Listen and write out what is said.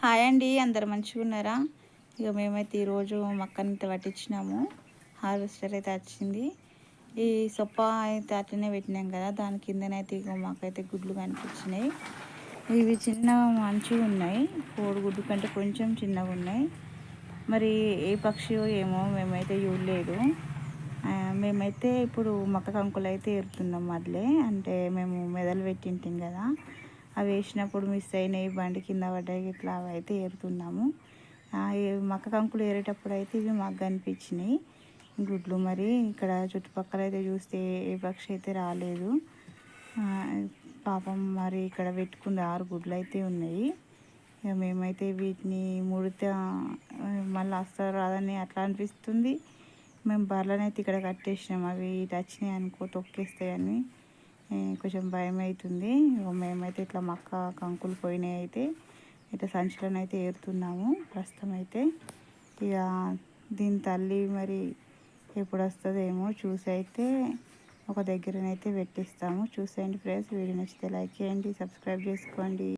Hi అండి, అందరు మంచిగా ఉన్నారా? ఇక మేమైతే ఈరోజు మక్కనైతే పట్టించినాము. హార్వెస్టర్ అయితే వచ్చింది. ఈ సొప్ప అయితే అట్లనే పెట్టినాం కదా, దాని కిందనైతే ఇక మాకైతే గుడ్లు కనిపించినాయి. ఇవి చిన్న మంచిగా ఉన్నాయి, కోడిగుడ్డు కంటే కొంచెం చిన్నగా ఉన్నాయి. మరి ఏ పక్షియో ఏమో మేమైతే చూడలేదు. మేమైతే ఇప్పుడు మక్క కంకులు అయితే ఏరుతున్నాం. మళ్ళీ అంటే మేము మెదలు పెట్టింటాం కదా, అవి వేసినప్పుడు మిస్ అయినాయి, బండి కింద పడ్డాయి, ఇట్లా అవి అయితే ఏరుతున్నాము. ఈ మక్క కంకులు ఏరేటప్పుడు అయితే ఇవి మాకు కనిపించినాయి గుడ్లు. మరి ఇక్కడ చుట్టుపక్కల అయితే చూస్తే ఏ పక్షి అయితే రాలేదు. పాపం మరి ఇక్కడ పెట్టుకుంది 6 గుడ్లు అయితే ఉన్నాయి. ఇక మేమైతే వీటిని ముడితే మళ్ళీ వస్తారు రాదని అట్లా అనిపిస్తుంది. మేము బర్రెలను అయితే ఇక్కడ కట్టేసినాం, అవి ఇటు వచ్చినాయి అనుకో తొక్కేస్తాయని కొంచెం భయం అవుతుంది. మేమైతే ఇట్లా మక్క కంకులు పోయినాయి అయితే ఇట్లా సంచులను అయితే ఏరుతున్నాము ప్రస్తుతం అయితే. ఇక దీని తల్లి మరి ఎప్పుడు వస్తుందో ఏమో చూసి అయితే ఒక దగ్గరనైతే పెట్టిస్తాము. చూసేయండి ఫ్రెండ్స్, వీడియో నచ్చితే లైక్ చేయండి, సబ్స్క్రైబ్ చేసుకోండి.